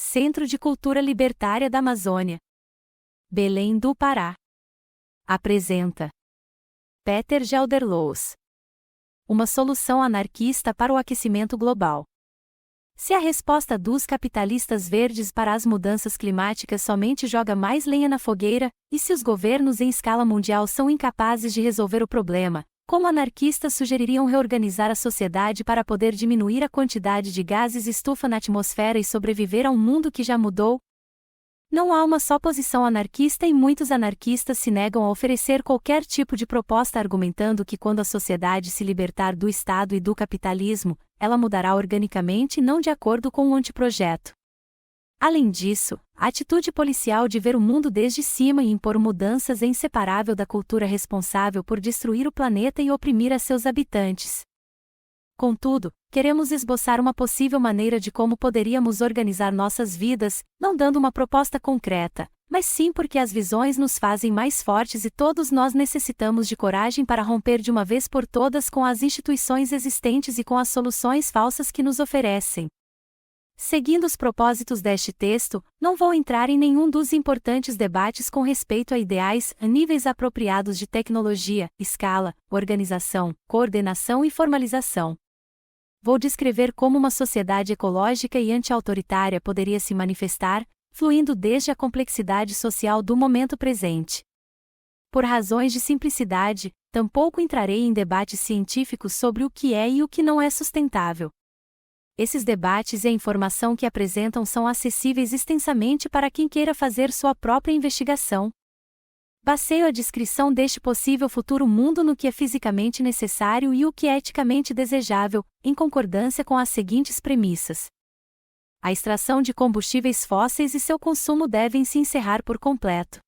Centro de Cultura Libertária da Amazônia, Belém do Pará. Apresenta Peter Gelderloos. Uma solução anarquista para o aquecimento global. Se a resposta dos capitalistas verdes para as mudanças climáticas somente joga mais lenha na fogueira, e se os governos em escala mundial são incapazes de resolver o problema, como anarquistas sugeririam reorganizar a sociedade para poder diminuir a quantidade de gases estufa na atmosfera e sobreviver a um mundo que já mudou? Não há uma só posição anarquista e muitos anarquistas se negam a oferecer qualquer tipo de proposta argumentando que quando a sociedade se libertar do Estado e do capitalismo, ela mudará organicamente e não de acordo com o anteprojeto. Além disso, a atitude policial de ver o mundo desde cima e impor mudanças é inseparável da cultura responsável por destruir o planeta e oprimir a seus habitantes. Contudo, queremos esboçar uma possível maneira de como poderíamos organizar nossas vidas, não dando uma proposta concreta, mas sim porque as visões nos fazem mais fortes e todos nós necessitamos de coragem para romper de uma vez por todas com as instituições existentes e com as soluções falsas que nos oferecem. Seguindo os propósitos deste texto, não vou entrar em nenhum dos importantes debates com respeito a ideais, a níveis apropriados de tecnologia, escala, organização, coordenação e formalização. Vou descrever como uma sociedade ecológica e anti-autoritária poderia se manifestar, fluindo desde a complexidade social do momento presente. Por razões de simplicidade, tampouco entrarei em debates científicos sobre o que é e o que não é sustentável. Esses debates e a informação que apresentam são acessíveis extensamente para quem queira fazer sua própria investigação. Baseio a descrição deste possível futuro mundo no que é fisicamente necessário e o que é eticamente desejável, em concordância com as seguintes premissas. A extração de combustíveis fósseis e seu consumo devem se encerrar por completo.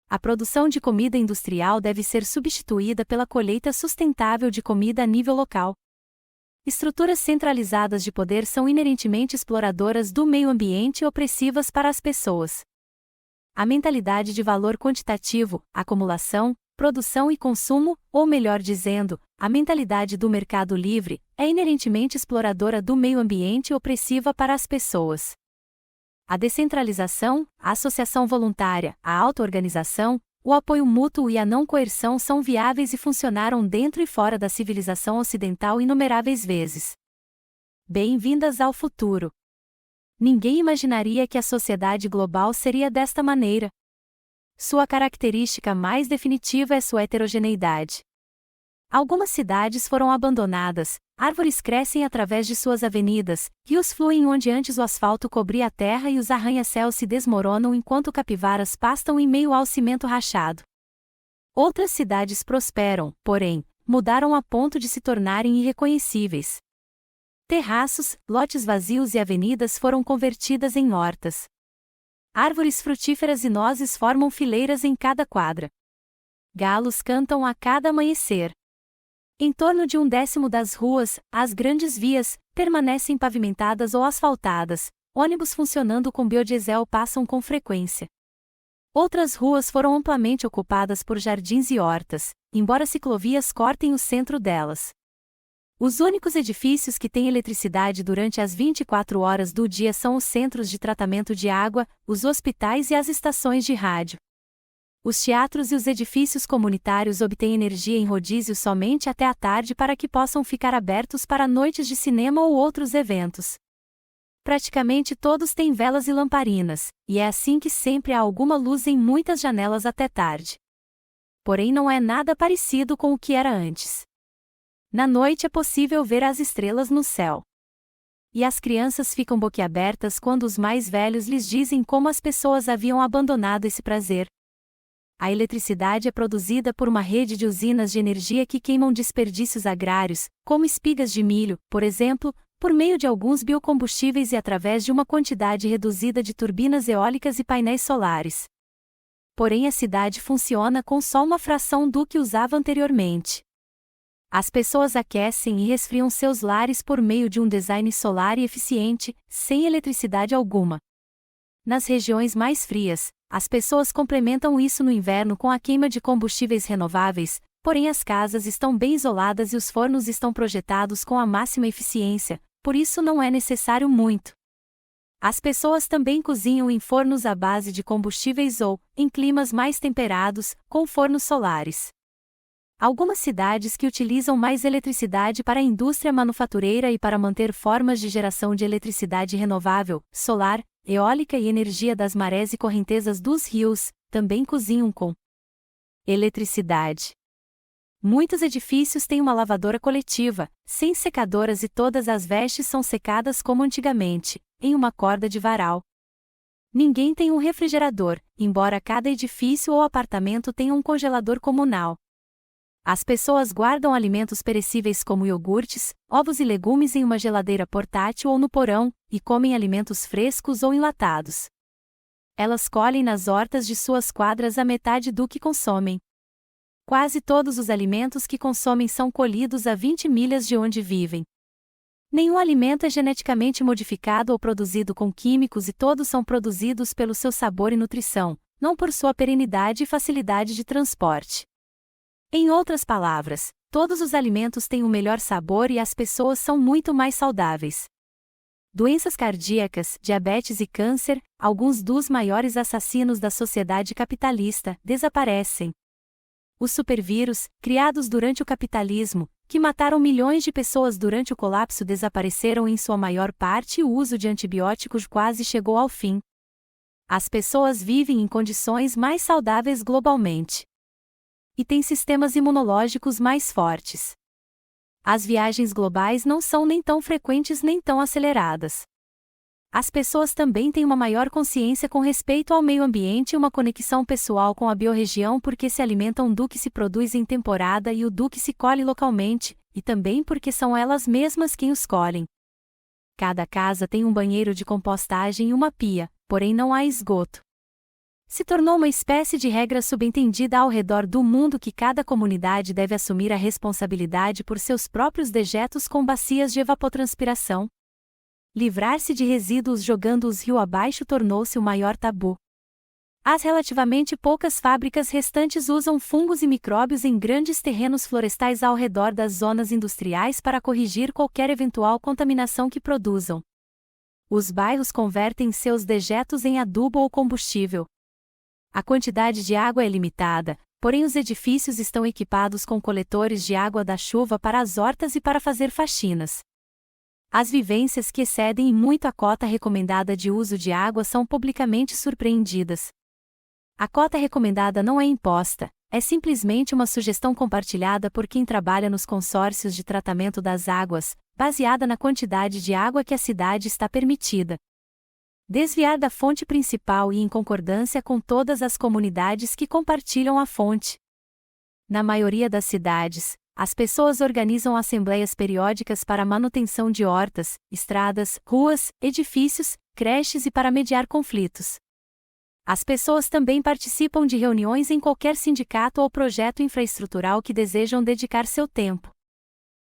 A produção de comida industrial deve ser substituída pela colheita sustentável de comida a nível local. Estruturas centralizadas de poder são inerentemente exploradoras do meio ambiente e opressivas para as pessoas. A mentalidade de valor quantitativo, acumulação, produção e consumo, ou melhor dizendo, a mentalidade do mercado livre, é inerentemente exploradora do meio ambiente e opressiva para as pessoas. A descentralização, a associação voluntária, a auto-organização, o apoio mútuo e a não coerção são viáveis e funcionaram dentro e fora da civilização ocidental inumeráveis vezes. Bem-vindas ao futuro. Ninguém imaginaria que a sociedade global seria desta maneira. Sua característica mais definitiva é sua heterogeneidade. Algumas cidades foram abandonadas, árvores crescem através de suas avenidas, rios fluem onde antes o asfalto cobria a terra e os arranha-céus se desmoronam enquanto capivaras pastam em meio ao cimento rachado. Outras cidades prosperam, porém, mudaram a ponto de se tornarem irreconhecíveis. Terraços, lotes vazios e avenidas foram convertidas em hortas. Árvores frutíferas e nozes formam fileiras em cada quadra. Galos cantam a cada amanhecer. Em torno de 1/10 das ruas, as grandes vias, permanecem pavimentadas ou asfaltadas, ônibus funcionando com biodiesel passam com frequência. Outras ruas foram amplamente ocupadas por jardins e hortas, embora ciclovias cortem o centro delas. Os únicos edifícios que têm eletricidade durante as 24 horas do dia são os centros de tratamento de água, os hospitais e as estações de rádio. Os teatros e os edifícios comunitários obtêm energia em rodízio somente até à tarde para que possam ficar abertos para noites de cinema ou outros eventos. Praticamente todos têm velas e lamparinas, e é assim que sempre há alguma luz em muitas janelas até tarde. Porém não é nada parecido com o que era antes. Na noite é possível ver as estrelas no céu. E as crianças ficam boquiabertas quando os mais velhos lhes dizem como as pessoas haviam abandonado esse prazer. A eletricidade é produzida por uma rede de usinas de energia que queimam desperdícios agrários, como espigas de milho, por exemplo, por meio de alguns biocombustíveis e através de uma quantidade reduzida de turbinas eólicas e painéis solares. Porém a cidade funciona com só uma fração do que usava anteriormente. As pessoas aquecem e resfriam seus lares por meio de um design solar e eficiente, sem eletricidade alguma. Nas regiões mais frias, as pessoas complementam isso no inverno com a queima de combustíveis renováveis, porém as casas estão bem isoladas e os fornos estão projetados com a máxima eficiência, por isso não é necessário muito. As pessoas também cozinham em fornos à base de combustíveis ou, em climas mais temperados, com fornos solares. Algumas cidades que utilizam mais eletricidade para a indústria manufatureira e para manter formas de geração de eletricidade renovável, solar, eólica e energia das marés e correntezas dos rios, também cozinham com eletricidade. Muitos edifícios têm uma lavadora coletiva, sem secadoras e todas as vestes são secadas como antigamente, em uma corda de varal. Ninguém tem um refrigerador, embora cada edifício ou apartamento tenha um congelador comunal. As pessoas guardam alimentos perecíveis como iogurtes, ovos e legumes em uma geladeira portátil ou no porão, e comem alimentos frescos ou enlatados. Elas colhem nas hortas de suas quadras a metade do que consomem. Quase todos os alimentos que consomem são colhidos a 20 milhas de onde vivem. Nenhum alimento é geneticamente modificado ou produzido com químicos e todos são produzidos pelo seu sabor e nutrição, não por sua perenidade e facilidade de transporte. Em outras palavras, todos os alimentos têm o melhor sabor e as pessoas são muito mais saudáveis. Doenças cardíacas, diabetes e câncer, alguns dos maiores assassinos da sociedade capitalista, desaparecem. Os supervírus, criados durante o capitalismo, que mataram milhões de pessoas durante o colapso, desapareceram em sua maior parte e o uso de antibióticos quase chegou ao fim. As pessoas vivem em condições mais saudáveis globalmente. E têm sistemas imunológicos mais fortes. As viagens globais não são nem tão frequentes nem tão aceleradas. As pessoas também têm uma maior consciência com respeito ao meio ambiente e uma conexão pessoal com a biorregião porque se alimentam do que se produz em temporada e o do que se colhe localmente, e também porque são elas mesmas quem os colhem. Cada casa tem um banheiro de compostagem e uma pia, porém não há esgoto. Se tornou uma espécie de regra subentendida ao redor do mundo que cada comunidade deve assumir a responsabilidade por seus próprios dejetos com bacias de evapotranspiração. Livrar-se de resíduos jogando-os rio abaixo tornou-se o maior tabu. As relativamente poucas fábricas restantes usam fungos e micróbios em grandes terrenos florestais ao redor das zonas industriais para corrigir qualquer eventual contaminação que produzam. Os bairros convertem seus dejetos em adubo ou combustível. A quantidade de água é limitada, porém os edifícios estão equipados com coletores de água da chuva para as hortas e para fazer faxinas. As vivências que excedem muito a cota recomendada de uso de água são publicamente surpreendidas. A cota recomendada não é imposta, é simplesmente uma sugestão compartilhada por quem trabalha nos consórcios de tratamento das águas, baseada na quantidade de água que a cidade está permitida desviar da fonte principal e em concordância com todas as comunidades que compartilham a fonte. Na maioria das cidades, as pessoas organizam assembleias periódicas para a manutenção de hortas, estradas, ruas, edifícios, creches e para mediar conflitos. As pessoas também participam de reuniões em qualquer sindicato ou projeto infraestrutural que desejam dedicar seu tempo.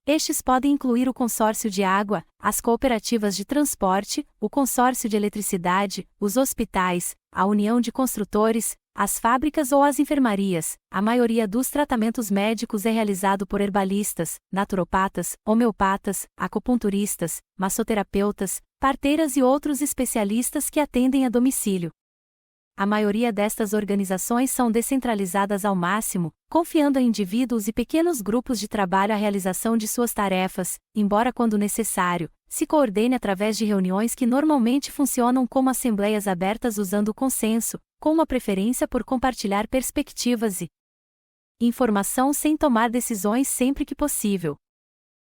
Estes podem incluir o consórcio de água, as cooperativas de transporte, o consórcio de eletricidade, os hospitais, a união de construtores, as fábricas ou as enfermarias. A maioria dos tratamentos médicos é realizado por herbalistas, naturopatas, homeopatas, acupunturistas, massoterapeutas, parteiras e outros especialistas que atendem a domicílio. A maioria destas organizações são descentralizadas ao máximo, confiando a indivíduos e pequenos grupos de trabalho a realização de suas tarefas, embora quando necessário, se coordene através de reuniões que normalmente funcionam como assembleias abertas usando o consenso, com uma preferência por compartilhar perspectivas e informação sem tomar decisões sempre que possível.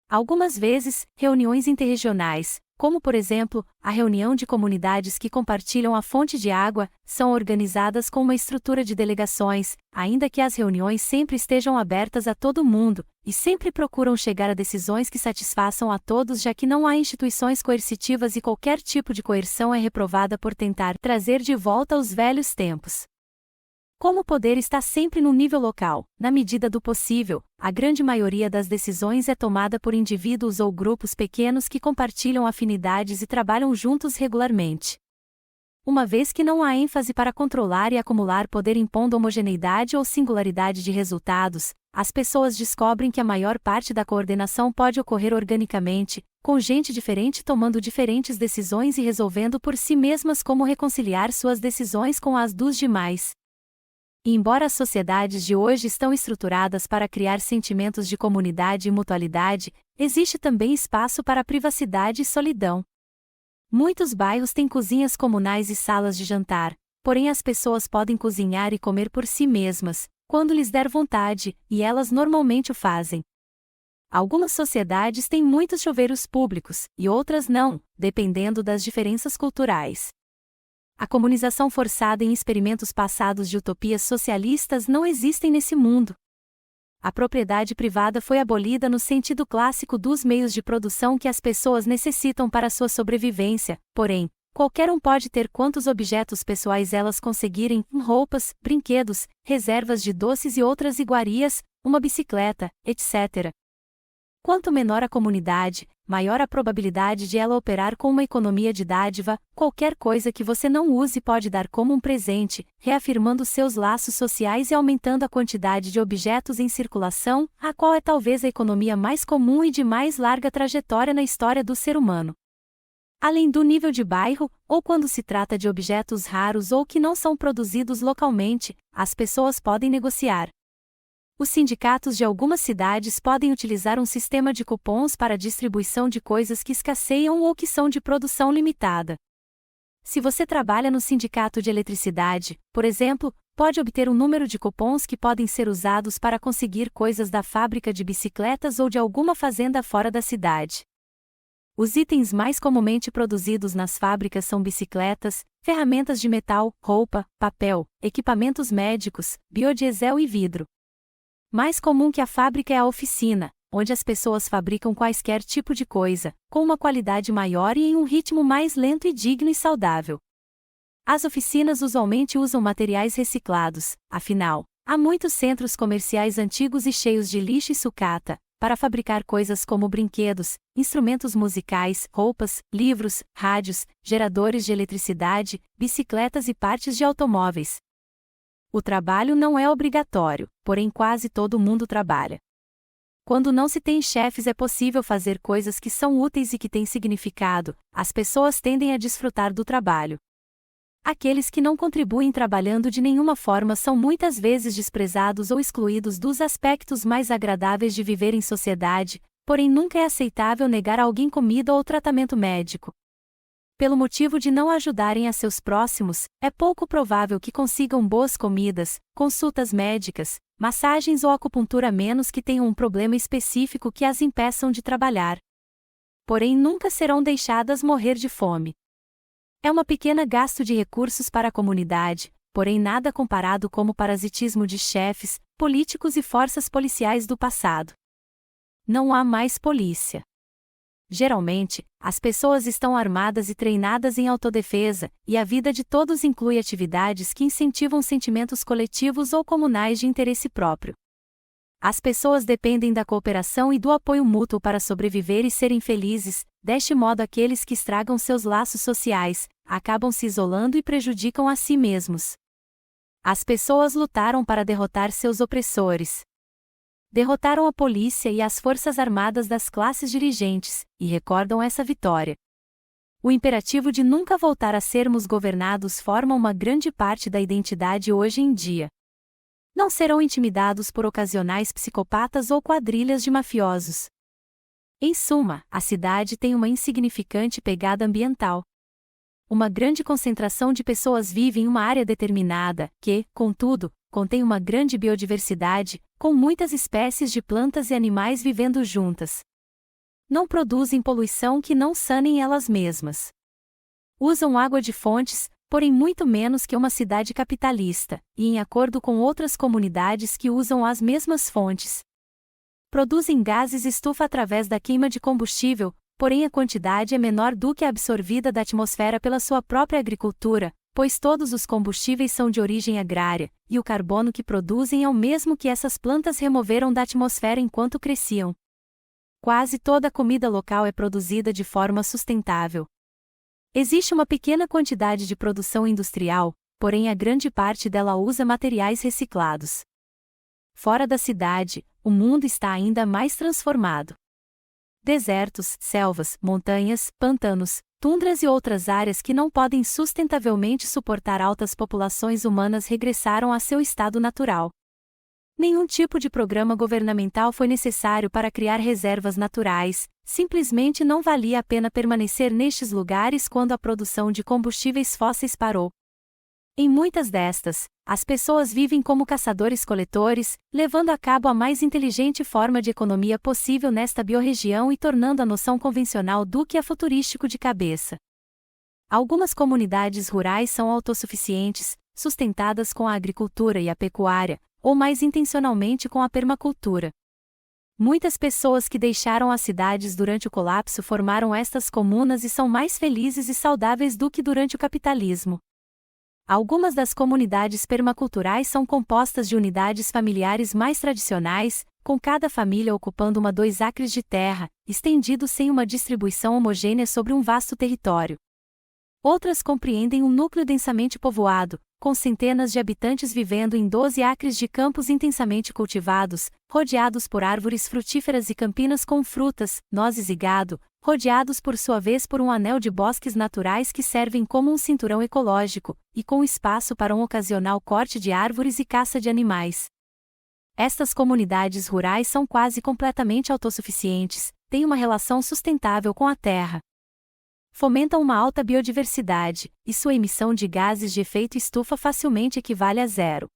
Algumas vezes, reuniões interregionais, como por exemplo, a reunião de comunidades que compartilham a fonte de água, são organizadas com uma estrutura de delegações, ainda que as reuniões sempre estejam abertas a todo mundo, e sempre procuram chegar a decisões que satisfaçam a todos, já que não há instituições coercitivas e qualquer tipo de coerção é reprovada por tentar trazer de volta os velhos tempos. Como o poder está sempre no nível local, na medida do possível, a grande maioria das decisões é tomada por indivíduos ou grupos pequenos que compartilham afinidades e trabalham juntos regularmente. Uma vez que não há ênfase para controlar e acumular poder impondo homogeneidade ou singularidade de resultados, as pessoas descobrem que a maior parte da coordenação pode ocorrer organicamente, com gente diferente tomando diferentes decisões e resolvendo por si mesmas como reconciliar suas decisões com as dos demais. E embora as sociedades de hoje estão estruturadas para criar sentimentos de comunidade e mutualidade, existe também espaço para privacidade e solidão. Muitos bairros têm cozinhas comunais e salas de jantar, porém as pessoas podem cozinhar e comer por si mesmas, quando lhes der vontade, e elas normalmente o fazem. Algumas sociedades têm muitos chuveiros públicos, e outras não, dependendo das diferenças culturais. A comunização forçada em experimentos passados de utopias socialistas não existem nesse mundo. A propriedade privada foi abolida no sentido clássico dos meios de produção que as pessoas necessitam para sua sobrevivência, porém, qualquer um pode ter quantos objetos pessoais elas conseguirem, roupas, brinquedos, reservas de doces e outras iguarias, uma bicicleta, etc. Quanto menor a comunidade, maior a probabilidade de ela operar com uma economia de dádiva, qualquer coisa que você não use pode dar como um presente, reafirmando seus laços sociais e aumentando a quantidade de objetos em circulação, a qual é talvez a economia mais comum e de mais larga trajetória na história do ser humano. Além do nível de bairro, ou quando se trata de objetos raros ou que não são produzidos localmente, as pessoas podem negociar. Os sindicatos de algumas cidades podem utilizar um sistema de cupons para a distribuição de coisas que escasseiam ou que são de produção limitada. Se você trabalha no sindicato de eletricidade, por exemplo, pode obter um número de cupons que podem ser usados para conseguir coisas da fábrica de bicicletas ou de alguma fazenda fora da cidade. Os itens mais comumente produzidos nas fábricas são bicicletas, ferramentas de metal, roupa, papel, equipamentos médicos, biodiesel e vidro. Mais comum que a fábrica é a oficina, onde as pessoas fabricam quaisquer tipo de coisa, com uma qualidade maior e em um ritmo mais lento e digno e saudável. As oficinas usualmente usam materiais reciclados, afinal, há muitos centros comerciais antigos e cheios de lixo e sucata, para fabricar coisas como brinquedos, instrumentos musicais, roupas, livros, rádios, geradores de eletricidade, bicicletas e partes de automóveis. O trabalho não é obrigatório, porém quase todo mundo trabalha. Quando não se tem chefes é possível fazer coisas que são úteis e que têm significado, as pessoas tendem a desfrutar do trabalho. Aqueles que não contribuem trabalhando de nenhuma forma são muitas vezes desprezados ou excluídos dos aspectos mais agradáveis de viver em sociedade, porém nunca é aceitável negar a alguém comida ou tratamento médico. Pelo motivo de não ajudarem a seus próximos, é pouco provável que consigam boas comidas, consultas médicas, massagens ou acupuntura a menos que tenham um problema específico que as impeçam de trabalhar. Porém nunca serão deixadas morrer de fome. É uma pequena gasto de recursos para a comunidade, porém nada comparado como o parasitismo de chefes, políticos e forças policiais do passado. Não há mais polícia. Geralmente, as pessoas estão armadas e treinadas em autodefesa, e a vida de todos inclui atividades que incentivam sentimentos coletivos ou comunais de interesse próprio. As pessoas dependem da cooperação e do apoio mútuo para sobreviver e serem felizes, deste modo aqueles que estragam seus laços sociais, acabam se isolando e prejudicam a si mesmos. As pessoas lutaram para derrotar seus opressores. Derrotaram a polícia e as forças armadas das classes dirigentes, e recordam essa vitória. O imperativo de nunca voltar a sermos governados forma uma grande parte da identidade hoje em dia. Não serão intimidados por ocasionais psicopatas ou quadrilhas de mafiosos. Em suma, a cidade tem uma insignificante pegada ambiental. Uma grande concentração de pessoas vive em uma área determinada, que, contudo, contém uma grande biodiversidade, com muitas espécies de plantas e animais vivendo juntas. Não produzem poluição que não sanem elas mesmas. Usam água de fontes, porém muito menos que uma cidade capitalista, e em acordo com outras comunidades que usam as mesmas fontes. Produzem gases estufa através da queima de combustível, porém a quantidade é menor do que a absorvida da atmosfera pela sua própria agricultura, pois todos os combustíveis são de origem agrária, e o carbono que produzem é o mesmo que essas plantas removeram da atmosfera enquanto cresciam. Quase toda a comida local é produzida de forma sustentável. Existe uma pequena quantidade de produção industrial, porém a grande parte dela usa materiais reciclados. Fora da cidade, o mundo está ainda mais transformado. desertos, selvas, montanhas, pantanos, tundras e outras áreas que não podem sustentavelmente suportar altas populações humanas regressaram a seu estado natural. Nenhum tipo de programa governamental foi necessário para criar reservas naturais, simplesmente não valia a pena permanecer nestes lugares quando a produção de combustíveis fósseis parou. Em muitas destas, as pessoas vivem como caçadores-coletores, levando a cabo a mais inteligente forma de economia possível nesta biorregião e tornando a noção convencional do que é futurístico de cabeça. Algumas comunidades rurais são autossuficientes, sustentadas com a agricultura e a pecuária, ou mais intencionalmente com a permacultura. Muitas pessoas que deixaram as cidades durante o colapso formaram estas comunas e são mais felizes e saudáveis do que durante o capitalismo. Algumas das comunidades permaculturais são compostas de unidades familiares mais tradicionais, com cada família ocupando 2 acres de terra, estendido sem uma distribuição homogênea sobre um vasto território. Outras compreendem um núcleo densamente povoado, com centenas de habitantes vivendo em 12 acres de campos intensamente cultivados, rodeados por árvores frutíferas e campinas com frutas, nozes e gado, rodeados por sua vez por um anel de bosques naturais que servem como um cinturão ecológico, e com espaço para um ocasional corte de árvores e caça de animais. Estas comunidades rurais são quase completamente autossuficientes, têm uma relação sustentável com a terra. Fomentam uma alta biodiversidade, e sua emissão de gases de efeito estufa facilmente equivale a zero.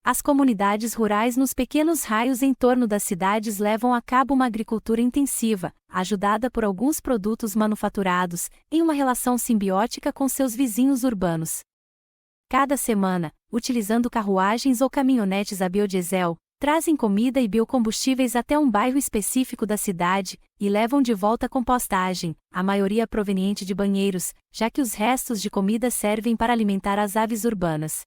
As comunidades rurais nos pequenos raios em torno das cidades levam a cabo uma agricultura intensiva, ajudada por alguns produtos manufaturados, em uma relação simbiótica com seus vizinhos urbanos. Cada semana, utilizando carruagens ou caminhonetes a biodiesel, trazem comida e biocombustíveis até um bairro específico da cidade, e levam de volta compostagem, a maioria proveniente de banheiros, já que os restos de comida servem para alimentar as aves urbanas.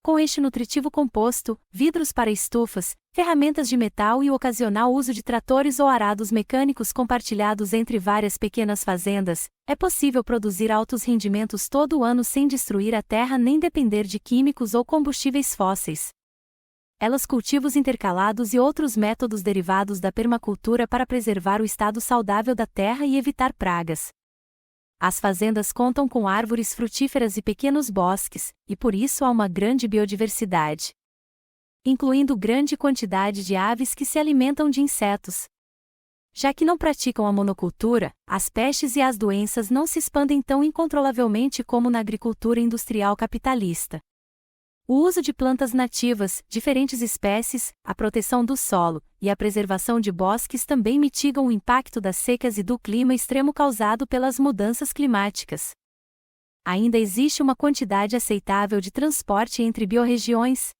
Com este nutritivo composto, vidros para estufas, ferramentas de metal e o ocasional uso de tratores ou arados mecânicos compartilhados entre várias pequenas fazendas, é possível produzir altos rendimentos todo o ano sem destruir a terra nem depender de químicos ou combustíveis fósseis. Elas cultivos intercalados e outros métodos derivados da permacultura para preservar o estado saudável da terra e evitar pragas. As fazendas contam com árvores frutíferas e pequenos bosques, e por isso há uma grande biodiversidade, incluindo grande quantidade de aves que se alimentam de insetos. Já que não praticam a monocultura, as pestes e as doenças não se expandem tão incontrolavelmente como na agricultura industrial capitalista. O uso de plantas nativas, diferentes espécies, a proteção do solo e a preservação de bosques também mitigam o impacto das secas e do clima extremo causado pelas mudanças climáticas. Ainda existe uma quantidade aceitável de transporte entre biorregiões.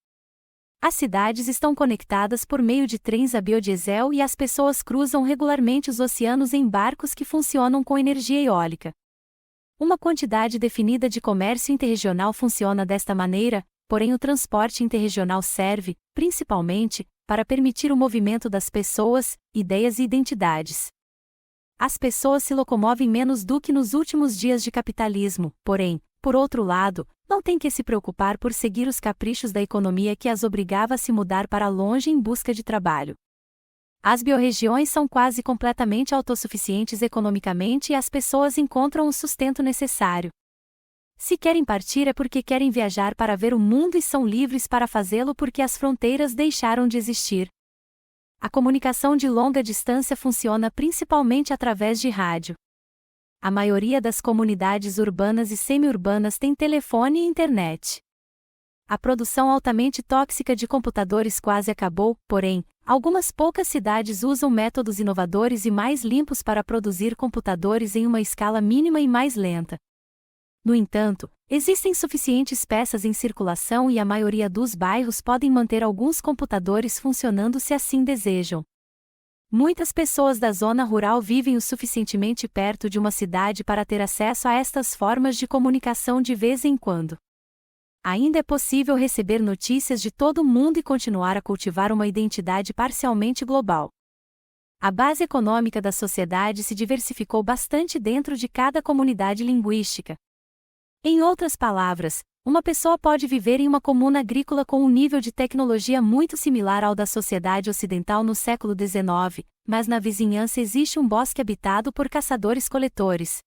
As cidades estão conectadas por meio de trens a biodiesel e as pessoas cruzam regularmente os oceanos em barcos que funcionam com energia eólica. Uma quantidade definida de comércio interregional funciona desta maneira, porém o transporte interregional serve, principalmente, para permitir o movimento das pessoas, ideias e identidades. As pessoas se locomovem menos do que nos últimos dias de capitalismo, porém, por outro lado, não têm que se preocupar por seguir os caprichos da economia que as obrigava a se mudar para longe em busca de trabalho. As biorregiões são quase completamente autossuficientes economicamente e as pessoas encontram o sustento necessário. Se querem partir é porque querem viajar para ver o mundo e são livres para fazê-lo porque as fronteiras deixaram de existir. A comunicação de longa distância funciona principalmente através de rádio. A maioria das comunidades urbanas e semi-urbanas tem telefone e internet. A produção altamente tóxica de computadores quase acabou, porém, algumas poucas cidades usam métodos inovadores e mais limpos para produzir computadores em uma escala mínima e mais lenta. No entanto, existem suficientes peças em circulação e a maioria dos bairros podem manter alguns computadores funcionando se assim desejam. Muitas pessoas da zona rural vivem o suficientemente perto de uma cidade para ter acesso a estas formas de comunicação de vez em quando. Ainda é possível receber notícias de todo o mundo e continuar a cultivar uma identidade parcialmente global. A base econômica da sociedade se diversificou bastante dentro de cada comunidade linguística. Em outras palavras, uma pessoa pode viver em uma comuna agrícola com um nível de tecnologia muito similar ao da sociedade ocidental no século XIX, mas na vizinhança existe um bosque habitado por caçadores-coletores.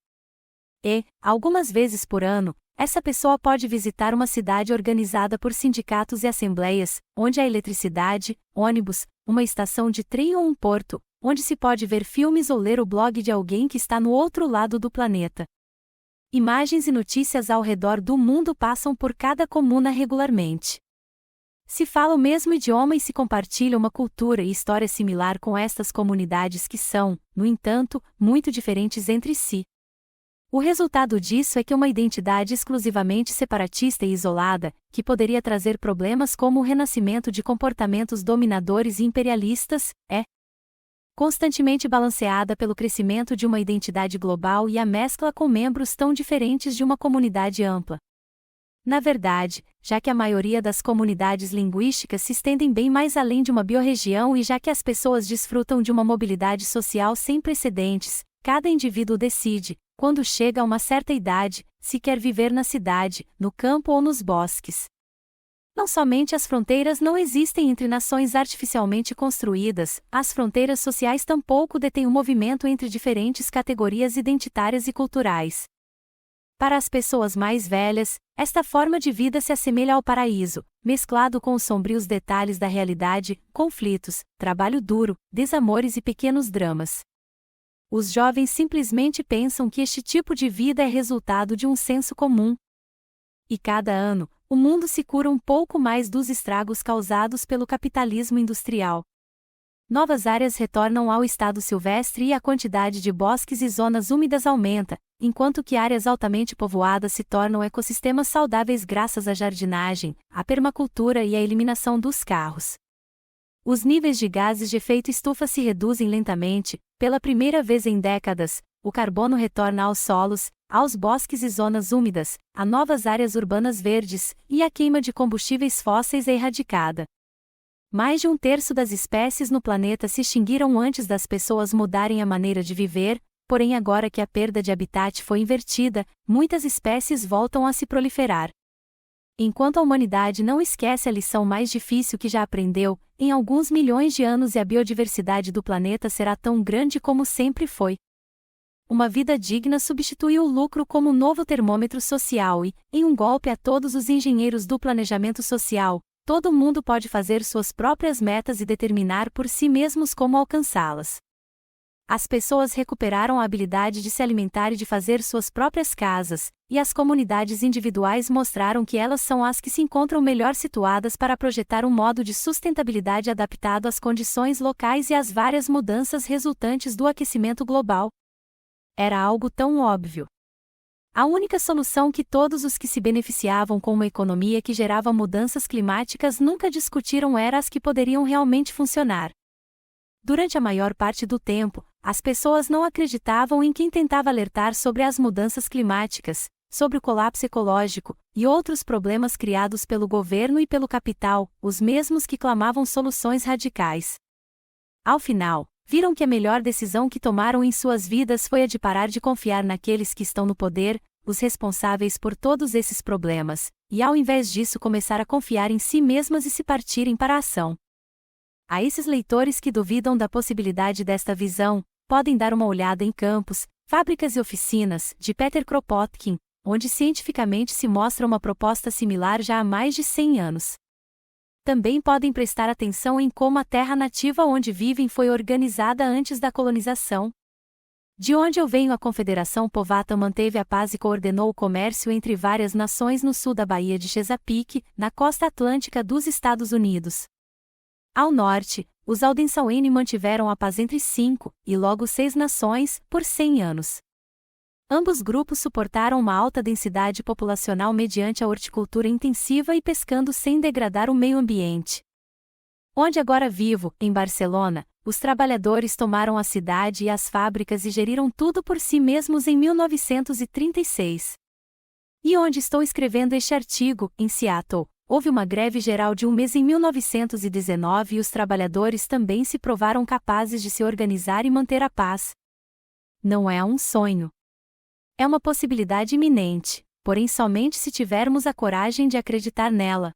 E, algumas vezes por ano, essa pessoa pode visitar uma cidade organizada por sindicatos e assembleias, onde há eletricidade, ônibus, uma estação de trem ou um porto, onde se pode ver filmes ou ler o blog de alguém que está no outro lado do planeta. Imagens e notícias ao redor do mundo passam por cada comuna regularmente. Se fala o mesmo idioma e se compartilha uma cultura e história similar com estas comunidades que são, no entanto, muito diferentes entre si. O resultado disso é que uma identidade exclusivamente separatista e isolada, que poderia trazer problemas como o renascimento de comportamentos dominadores e imperialistas, é constantemente balanceada pelo crescimento de uma identidade global e a mescla com membros tão diferentes de uma comunidade ampla. Na verdade, já que a maioria das comunidades linguísticas se estendem bem mais além de uma biorregião e já que as pessoas desfrutam de uma mobilidade social sem precedentes, cada indivíduo decide, quando chega a uma certa idade, se quer viver na cidade, no campo ou nos bosques. Não somente as fronteiras não existem entre nações artificialmente construídas, as fronteiras sociais tampouco detêm um movimento entre diferentes categorias identitárias e culturais. Para as pessoas mais velhas, esta forma de vida se assemelha ao paraíso, mesclado com os sombrios detalhes da realidade, conflitos, trabalho duro, desamores e pequenos dramas. Os jovens simplesmente pensam que este tipo de vida é resultado de um senso comum. E cada ano, o mundo se cura um pouco mais dos estragos causados pelo capitalismo industrial. Novas áreas retornam ao estado silvestre e a quantidade de bosques e zonas úmidas aumenta, enquanto que áreas altamente povoadas se tornam ecossistemas saudáveis graças à jardinagem, à permacultura e à eliminação dos carros. Os níveis de gases de efeito estufa se reduzem lentamente, pela primeira vez em décadas, o carbono retorna aos solos, aos bosques e zonas úmidas, a novas áreas urbanas verdes, e a queima de combustíveis fósseis é erradicada. Mais de um terço das espécies no planeta se extinguiram antes das pessoas mudarem a maneira de viver, porém agora que a perda de habitat foi invertida, muitas espécies voltam a se proliferar. Enquanto a humanidade não esquece a lição mais difícil que já aprendeu, em alguns milhões de anos a biodiversidade do planeta será tão grande como sempre foi. Uma vida digna substituiu o lucro como um novo termômetro social e, em um golpe a todos os engenheiros do planejamento social, todo mundo pode fazer suas próprias metas e determinar por si mesmos como alcançá-las. As pessoas recuperaram a habilidade de se alimentar e de fazer suas próprias casas, e as comunidades individuais mostraram que elas são as que se encontram melhor situadas para projetar um modo de sustentabilidade adaptado às condições locais e às várias mudanças resultantes do aquecimento global. Era algo tão óbvio. A única solução que todos os que se beneficiavam com uma economia que gerava mudanças climáticas nunca discutiram era as que poderiam realmente funcionar. Durante a maior parte do tempo, as pessoas não acreditavam em quem tentava alertar sobre as mudanças climáticas, sobre o colapso ecológico, e outros problemas criados pelo governo e pelo capital, os mesmos que clamavam soluções radicais. Ao final, viram que a melhor decisão que tomaram em suas vidas foi a de parar de confiar naqueles que estão no poder, os responsáveis por todos esses problemas, e ao invés disso começar a confiar em si mesmas e se partirem para a ação. A esses leitores que duvidam da possibilidade desta visão, podem dar uma olhada em Campos, Fábricas e Oficinas, de Peter Kropotkin, onde cientificamente se mostra uma proposta similar já há mais de 100 anos. Também podem prestar atenção em como a terra nativa onde vivem foi organizada antes da colonização. De onde eu venho, a Confederação Povata manteve a paz e coordenou o comércio entre várias nações no sul da Baía de Chesapeake, na costa atlântica dos Estados Unidos. Ao norte, os Haudenosaunee mantiveram a paz entre 5, e logo 6 nações, por 100 anos. Ambos grupos suportaram uma alta densidade populacional mediante a horticultura intensiva e pescando sem degradar o meio ambiente. Onde agora vivo, em Barcelona, os trabalhadores tomaram a cidade e as fábricas e geriram tudo por si mesmos em 1936. E onde estou escrevendo este artigo, em Seattle, houve uma greve geral de um mês em 1919 e os trabalhadores também se provaram capazes de se organizar e manter a paz. Não é um sonho. É uma possibilidade iminente, porém somente se tivermos a coragem de acreditar nela.